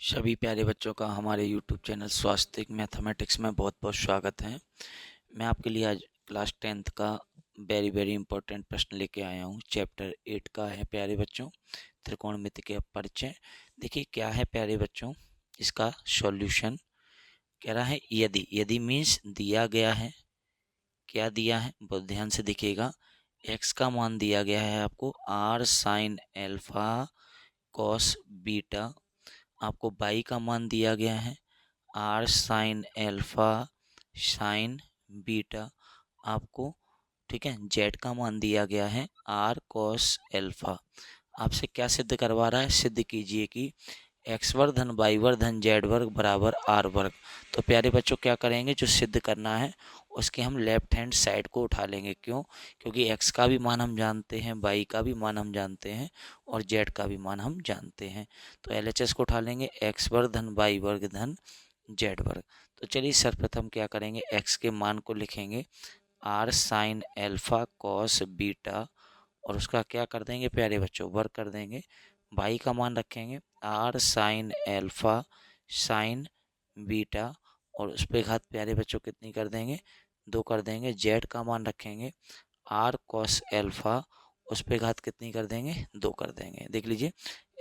सभी प्यारे बच्चों का हमारे YouTube चैनल स्वास्तिक मैथमेटिक्स में बहुत बहुत स्वागत है। मैं आपके लिए आज क्लास 10th का वेरी इंपॉर्टेंट प्रश्न लेके आया हूँ। चैप्टर 8 का है प्यारे बच्चों, त्रिकोणमिति के परिचय। देखिए क्या है प्यारे बच्चों, इसका सॉल्यूशन कह रहा है यदि यदि मीन्स दिया गया है। क्या दिया है बहुत ध्यान से देखिएगा। x का मान दिया गया है आपको r sine alpha cos beta, आपको बाई का मान दिया गया है r sine alpha sine beta, आपको ठीक है जेड का मान दिया गया है आर कॉस एल्फा। आपसे क्या सिद्ध करवा रहा है, सिद्ध कीजिए कि एक्स वर्ग धन वाई वर्ग धन जेड वर्ग बराबर आर वर्ग। तो प्यारे बच्चों क्या करेंगे, जो सिद्ध करना है उसके हम लेफ्ट हैंड साइड को उठा लेंगे। क्यों? क्योंकि एक्स का भी मान हम जानते हैं, वाई का भी मान हम जानते हैं और जेड का भी मान हम जानते हैं। तो एलएचएस को उठा लेंगे, एक्स वर्ग धन वाई वर्ग धन जेड वर्ग। तो चलिए सर्वप्रथम क्या करेंगे, एक्स के मान को लिखेंगे r sine alpha cos beta और उसका क्या कर देंगे प्यारे बच्चों, वर्ग कर देंगे। वाई का मान रखेंगे r sine alpha sine beta और उस पर घात प्यारे बच्चों कितनी कर देंगे, 2 कर देंगे। जेड का मान रखेंगे आर कॉस एल्फा, उस पर घात कितनी कर देंगे, 2 कर देंगे। देख लीजिए,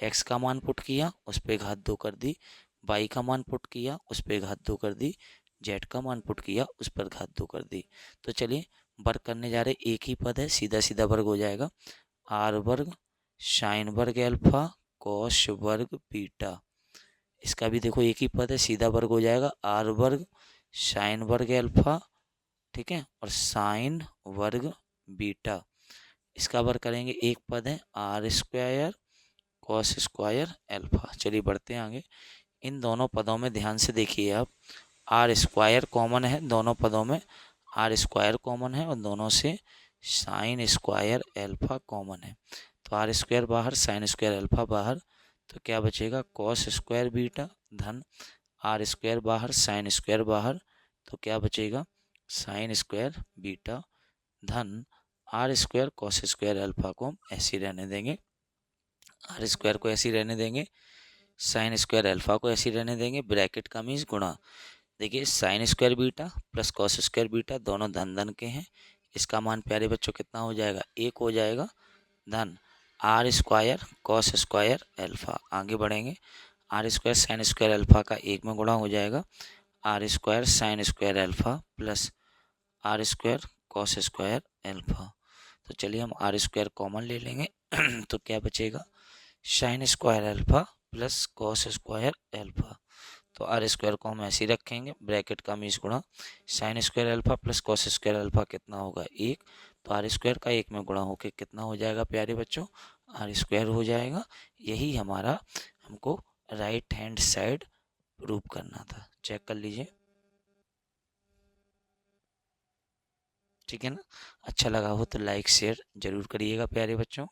एक्स का मान पुट किया उस पर घात 2 कर दी, वाई का मान पुट किया उस पर घात 2 कर दी, जेड का मान पुट किया उस पर घात 2 कर दी। तो चलिए वर्ग करने जा रहे, एक ही पद है, सीधा सीधा वर्ग हो जाएगा। आर वर्ग साइन वर्ग एल्फा कॉस वर्ग बीटा, इसका भी देखो एक ही पद है, सीधा वर्ग हो जाएगा। आर वर्ग साइन वर्ग एल्फा, ठीक है, और साइन वर्ग बीटा, इसका वर्ग करेंगे, एक पद है r square cos square alpha. चलिए बढ़ते हैं आगे। इन दोनों पदों में ध्यान से देखिए आप, आर स्क्वायर कॉमन है दोनों पदों में, आर स्क्वायर कॉमन है और दोनों से साइन स्क्वायर एल्फा कॉमन है। तो आर स्क्वायर बाहर, साइन स्क्वायर एल्फा बाहर, तो क्या बचेगा कॉस स्क्वायर बीटा धन आर स्क्वायर बाहर, साइन स्क्वायर बाहर, तो क्या बचेगा साइन स्क्वायर बीटा धन r square cos square alpha को हम ऐसे रहने देंगे, आर स्क्वायर को ऐसे रहने देंगे, साइन स्क्वायर एल्फा को ऐसे रहने देंगे, ब्रैकेट का मीन्स गुणा। देखिए sign square beta plus cos square beta दोनों धन धन के हैं, इसका मान प्यारे बच्चों कितना हो जाएगा, 1 हो जाएगा धन r square cos square alpha. आगे बढ़ेंगे, r square sine square alpha का 1 में गुणा हो जाएगा, r square sine square alpha plus r square cos square alpha. तो चलिए हम आर स्क्वायर कॉमन ले लेंगे तो क्या बचेगा sine square alpha plus cos square alpha. तो आर स्क्वायर को हम ऐसे ही रखेंगे, ब्रैकेट का मीन्स गुणा, sign square alpha plus cos square alpha कितना होगा 1, तो आर स्क्वायर का 1 में गुणा होकर कितना हो जाएगा प्यारे बच्चों, आर स्क्वायर हो जाएगा। यही हमारा हमको राइट हैंड साइड प्रूव करना था। चेक कर लीजिए, ठीक है ना। अच्छा लगा हो तो लाइक शेयर जरूर करिएगा प्यारे बच्चों।